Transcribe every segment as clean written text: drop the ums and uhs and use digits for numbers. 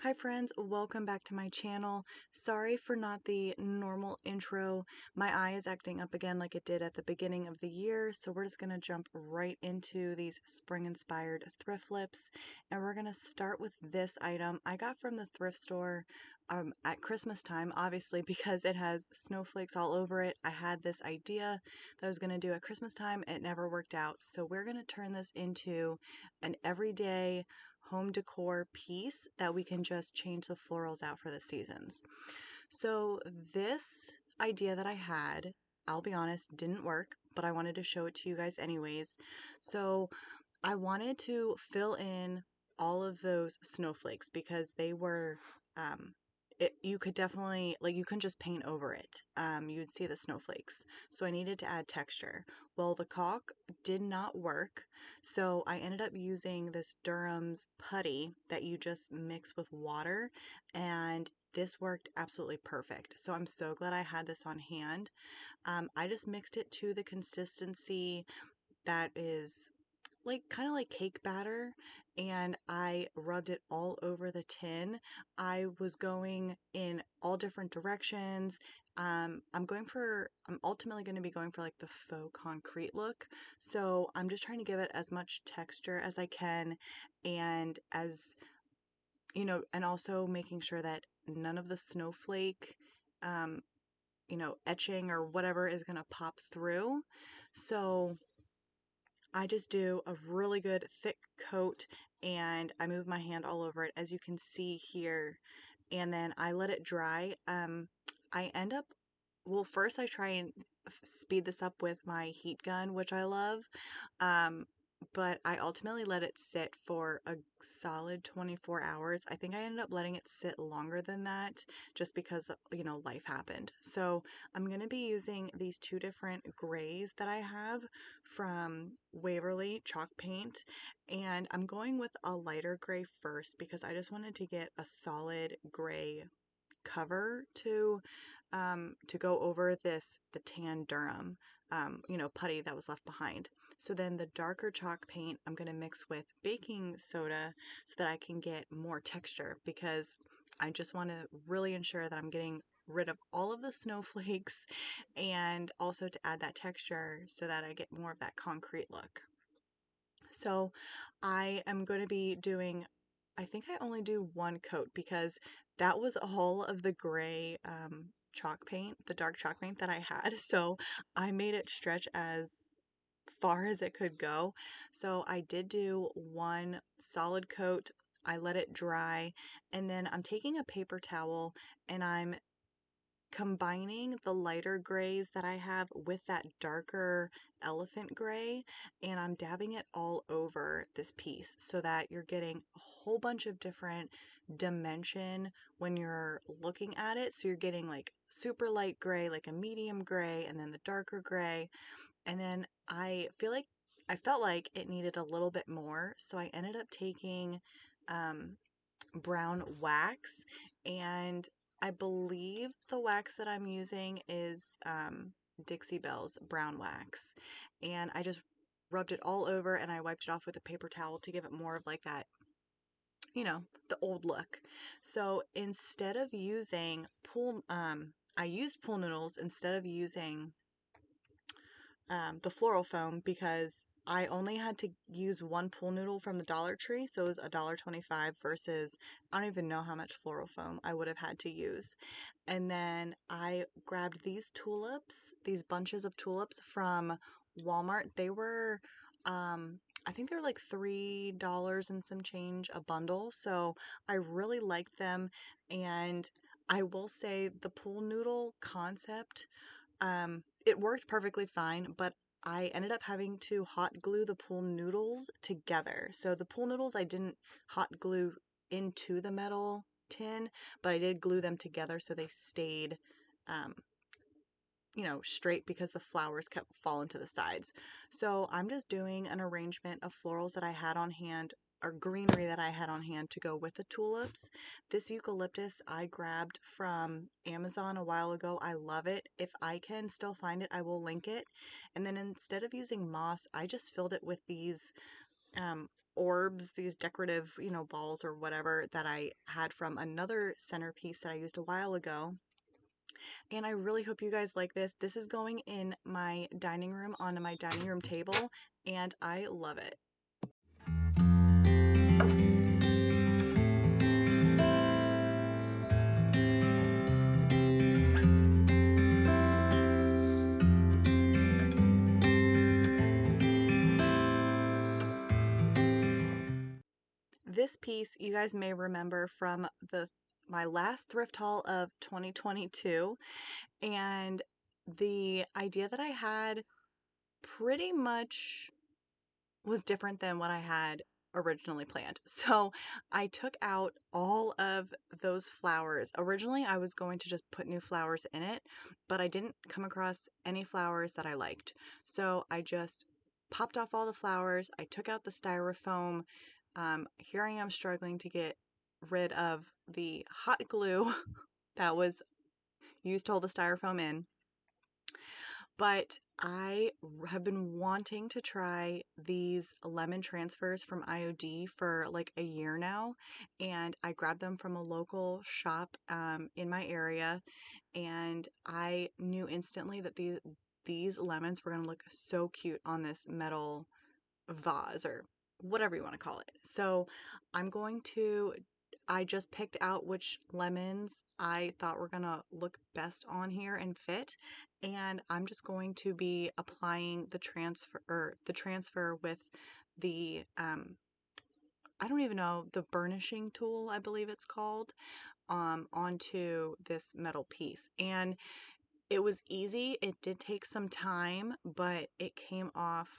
Hi friends, welcome back to my channel. Sorry for not the normal intro. My eye is acting up again like it did at the beginning of the year, so we're just going to jump right into these spring-inspired thrift flips, and we're going to start with this item I got from the thrift store at Christmas time, obviously because it has snowflakes all over it. I had this idea that I was going to do at Christmas time. It never worked out, so we're going to turn this into an everyday home decor piece that we can just change the florals out for the seasons. So this idea that I had, I'll be honest, didn't work, but I wanted to show it to you guys anyways. So I wanted to fill in all of those snowflakes because they were you could definitely, like, you couldn't just paint over it. You would see the snowflakes. So I needed to add texture. Well, the caulk did not work. So I ended up using this Durham's putty that you just mix with water. And this worked absolutely perfect. So I'm so glad I had this on hand. I just mixed it to the consistency that is like kind of like cake batter, and I rubbed it all over the tin. I was going in all different directions. I'm ultimately going to be going for like the faux concrete look. So I'm just trying to give it as much texture as I can, and as and also making sure that none of the snowflake um, etching or whatever is going to pop through. So I just do a really good thick coat and I move my hand all over it, as you can see here, and then I let it dry. I end up, well, first I try and speed this up with my heat gun, which I love. Um, but I ultimately let it sit for a solid 24 hours. I think I ended up letting it sit longer than that just because, life happened. So I'm going to be using these two different grays that I have from Waverly Chalk Paint. And I'm going with a lighter gray first because I just wanted to get a solid gray cover to go over the tan Durham putty that was left behind. So then the darker chalk paint I'm going to mix with baking soda so that I can get more texture, because I just want to really ensure that I'm getting rid of all of the snowflakes and also to add that texture so that I get more of that concrete look. So I am going to be doing, I think I only do one coat because that was all of the gray chalk paint, the dark chalk paint that I had. So I made it stretch as far as it could go. So I did do one solid coat. I let it dry, and then I'm taking a paper towel and I'm combining the lighter grays that I have with that darker elephant gray, and I'm dabbing it all over this piece so that you're getting a whole bunch of different dimension when you're looking at it. So you're getting like super light gray, like a medium gray, and then the darker gray. And then I felt like it needed a little bit more, so I ended up taking brown wax, and I believe the wax that I'm using is Dixie Belle's brown wax, and I just rubbed it all over and I wiped it off with a paper towel to give it more of like that, the old look. So instead of using I used pool noodles instead of using the floral foam because I only had to use one pool noodle from the Dollar Tree, so it was $1.25 versus I don't even know how much floral foam I would have had to use. And then I grabbed these tulips, these bunches of tulips from Walmart. They were, I think they were like $3 and some change a bundle, so I really liked them. And I will say the pool noodle concept, it worked perfectly fine, but I ended up having to hot glue the pool noodles together. So the pool noodles I didn't hot glue into the metal tin, but I did glue them together so they stayed, um, straight because the flowers kept falling to the sides. So I'm just doing an arrangement of florals that I had on hand, or greenery that I had on hand to go with the tulips. This eucalyptus I grabbed from Amazon a while ago. I love it. If I can still find it, I will link it. And then instead of using moss, I just filled it with these orbs, these decorative, balls or whatever that I had from another centerpiece that I used a while ago. And I really hope you guys like this. This is going in my dining room onto my dining room table, and I love it. This piece you guys may remember from my last thrift haul of 2022, and the idea that I had pretty much was different than what I had originally planned. So I took out all of those flowers. Originally, I was going to just put new flowers in it, but I didn't come across any flowers that I liked. So I just popped off all the flowers. I took out the styrofoam. Here I am struggling to get rid of the hot glue that was used to hold the styrofoam in. But I have been wanting to try these lemon transfers from IOD for like a year now, and I grabbed them from a local shop in my area, and I knew instantly that these lemons were going to look so cute on this metal vase or whatever you want to call it. So I'm going to I just picked out which lemons I thought were gonna look best on here and fit, and I'm just going to be applying the transfer with the I don't even know, the burnishing tool, I believe it's called, onto this metal piece. And it was easy. It did take some time, but it came off.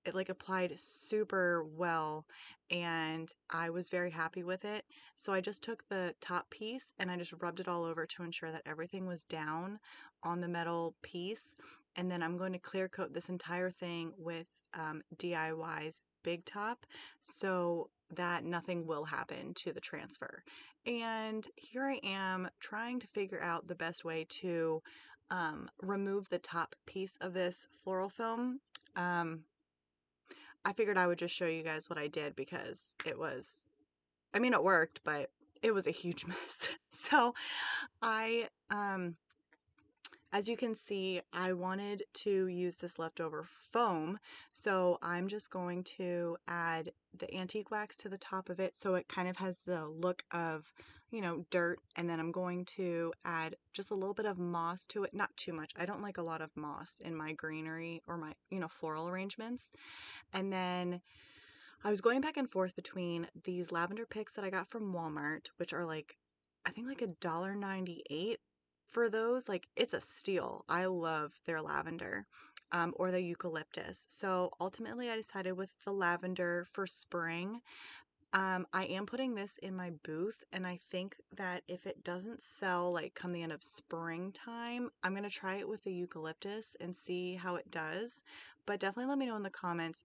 It like applied super well, and I was very happy with it. So I just took the top piece and I just rubbed it all over to ensure that everything was down on the metal piece. And then I'm going to clear coat this entire thing with DIY's Big Top so that nothing will happen to the transfer. And here I am trying to figure out the best way to remove the top piece of this floral foam. I figured I would just show you guys what I did because it worked, but it was a huge mess. So I, as you can see, I wanted to use this leftover foam, so I'm just going to add the antique wax to the top of it so it kind of has the look of, dirt, and then I'm going to add just a little bit of moss to it, not too much. I don't like a lot of moss in my greenery or my, floral arrangements. And then I was going back and forth between these lavender picks that I got from Walmart, which are like, I think like $1.98 for those. Like, it's a steal. I love their lavender, or the eucalyptus. So ultimately, I decided with the lavender for spring. I am putting this in my booth, and I think that if it doesn't sell like come the end of springtime, I'm gonna try it with the eucalyptus and see how it does. But definitely let me know in the comments.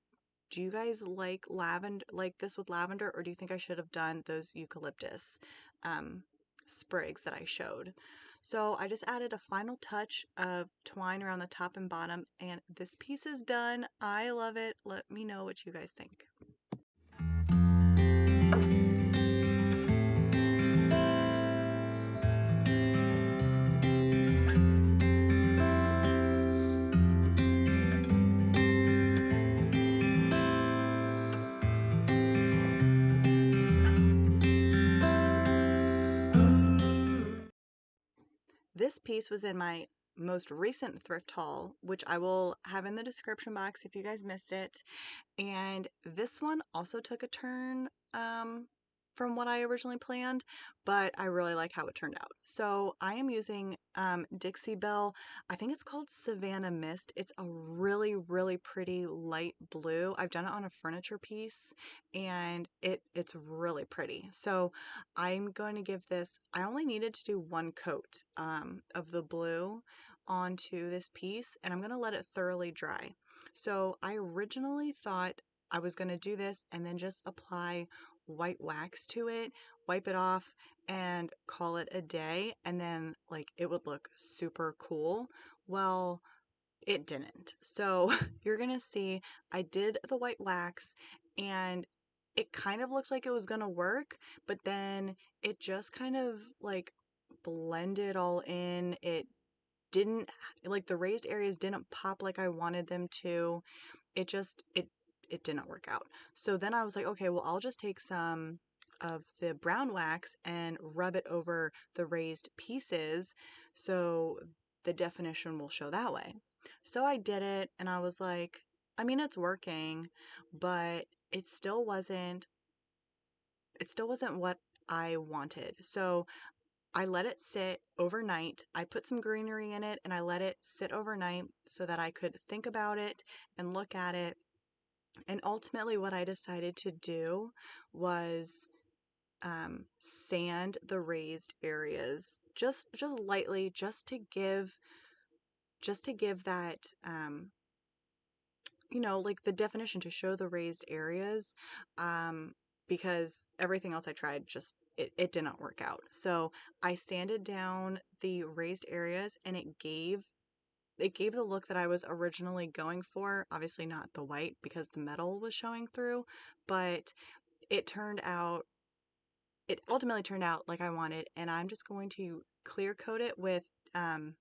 Do you guys like lavender, like this with lavender, or do you think I should have done those eucalyptus um, sprigs that I showed? So I just added a final touch of twine around the top and bottom, and this piece is done. I love it. Let me know what you guys think. This piece was in my most recent thrift haul, which I will have in the description box if you guys missed it. And this one also took a turn from what I originally planned, but I really like how it turned out. So I am using Dixie Belle. I think it's called Savannah Mist. It's a really, really pretty light blue. I've done it on a furniture piece, and it's really pretty. So I'm going to give this, I only needed to do one coat of the blue onto this piece, and I'm going to let it thoroughly dry. So I originally thought I was going to do this and then just apply white wax to it, wipe it off, and call it a day, and then like it would look super cool. Well, it didn't. So you're going to see I did the white wax, and it kind of looked like it was gonna work, but then it just kind of like blended all in. It didn't, like, the raised areas didn't pop like I wanted them to. It didn't work out. So then I was like, okay, well, I'll just take some of the brown wax and rub it over the raised pieces so the definition will show that way. So I did it and I was like, I mean, it's working, but it still wasn't what I wanted. So I let it sit overnight. I put some greenery in it and I let it sit overnight so that I could think about it and look at it. And ultimately, what I decided to do was sand the raised areas just lightly, just to give that like the definition, to show the raised areas, um, because everything else I tried just it didn't work out. So I sanded down the raised areas and it gave the look that I was originally going for. Obviously not the white because the metal was showing through, but it turned out, it ultimately turned out like I wanted, and I'm just going to clear coat it with um,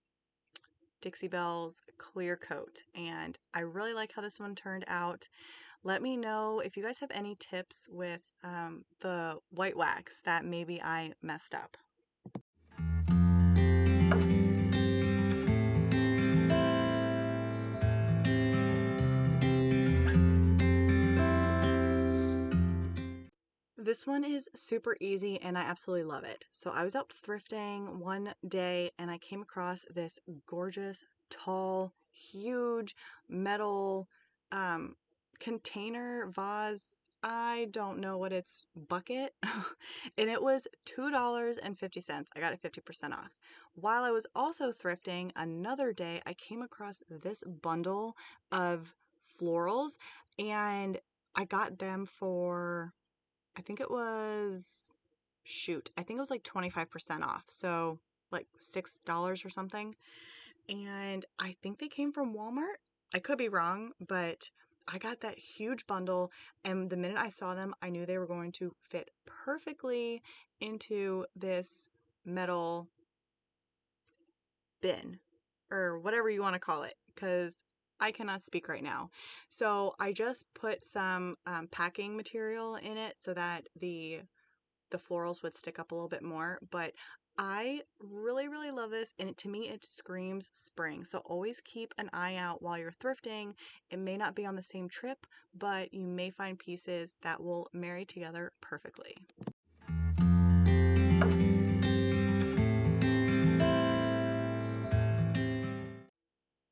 Dixie Belle's clear coat. And I really like how this one turned out. Let me know if you guys have any tips with the white wax that maybe I messed up. This one is super easy and I absolutely love it. So I was out thrifting one day and I came across this gorgeous, tall, huge metal um, container vase. I don't know what it's, bucket. And it was $2.50. I got it 50% off. While I was also thrifting another day, I came across this bundle of florals and I got them for, I think it was, I think it was like 25% off. So like $6 or something. And I think they came from Walmart. I could be wrong, but I got that huge bundle. And the minute I saw them, I knew they were going to fit perfectly into this metal bin or whatever you want to call it, because I cannot speak right now. So I just put some packing material in it so that the florals would stick up a little bit more, but I really, really love this, and to me, it screams spring. So always keep an eye out while you're thrifting. It may not be on the same trip, but you may find pieces that will marry together perfectly.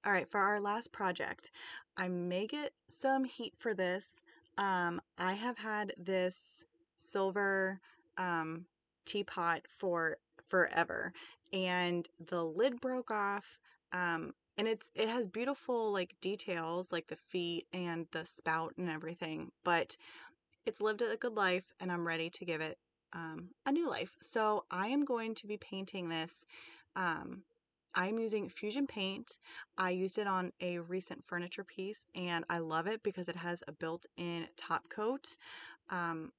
All right, for our last project, I may get some heat for this. I have had this silver um, teapot for forever, and the lid broke off. And it has beautiful like details, like the feet and the spout and everything, but it's lived a good life, and I'm ready to give it a new life. So I am going to be painting this. Um, I'm using Fusion paint. I used it on a recent furniture piece and I love it because it has a built-in top coat. Um,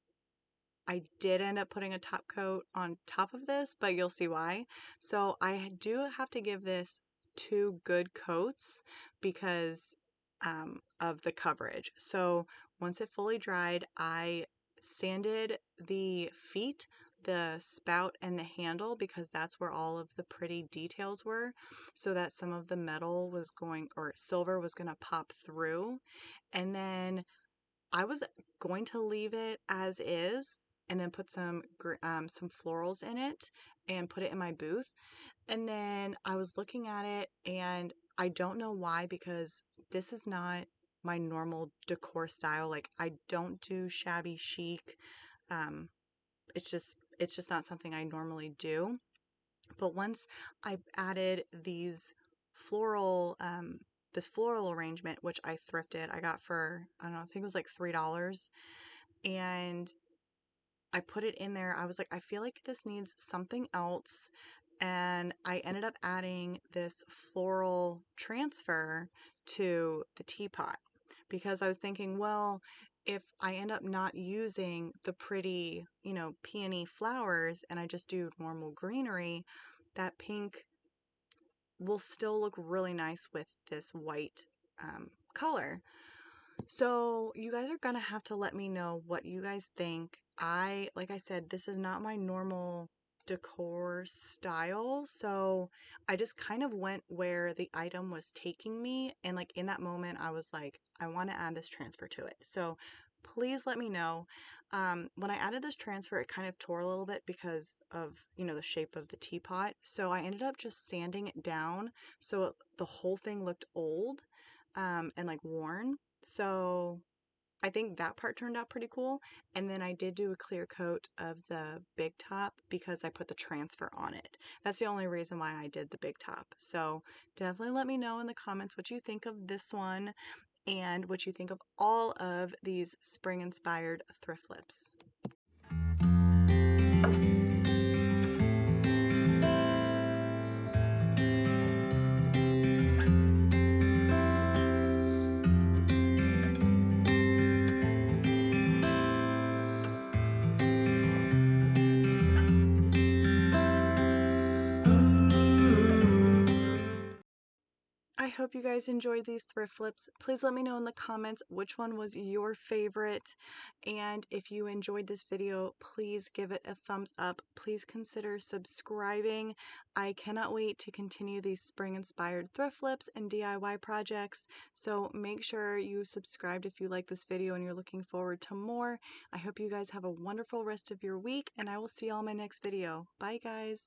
I did end up putting a top coat on top of this, but you'll see why. So I do have to give this two good coats because of the coverage. So once it fully dried, I sanded the feet, the spout, and the handle because that's where all of the pretty details were, so that some of the metal was going, or silver was going to pop through. And then I was going to leave it as is and then put some florals in it and put it in my booth. And then I was looking at it and I don't know why, because this is not my normal decor style. Like, I don't do shabby chic. Um, it's just not something I normally do. But once I added floral um this floral arrangement, which I thrifted, I got for, I don't know, I think it was like $3, and I put it in there. I was like, I feel like this needs something else. And I ended up adding this floral transfer to the teapot because I was thinking, well, if I end up not using the pretty, you know, peony flowers and I just do normal greenery, that pink will still look really nice with this white color. So you guys are gonna have to let me know what you guys think. Like I said, this is not my normal decor style, so I just kind of went where the item was taking me, and like in that moment I was like, I want to add this transfer to it. So please let me know. When I added this transfer, it kind of tore a little bit because of, you know, the shape of the teapot. So I ended up just sanding it down so the whole thing looked old and like worn. So I think that part turned out pretty cool. And then I did do a clear coat of the big top because I put the transfer on it. That's the only reason why I did the big top. So definitely let me know in the comments what you think of this one and what you think of all of these spring inspired thrift lips. I hope you guys enjoyed these thrift flips. Please let me know in the comments which one was your favorite. And if you enjoyed this video, please give it a thumbs up. Please consider subscribing. I cannot wait to continue these spring-inspired thrift flips and DIY projects. So make sure you subscribed if you like this video and you're looking forward to more. I hope you guys have a wonderful rest of your week, and I will see you all in my next video. Bye, guys.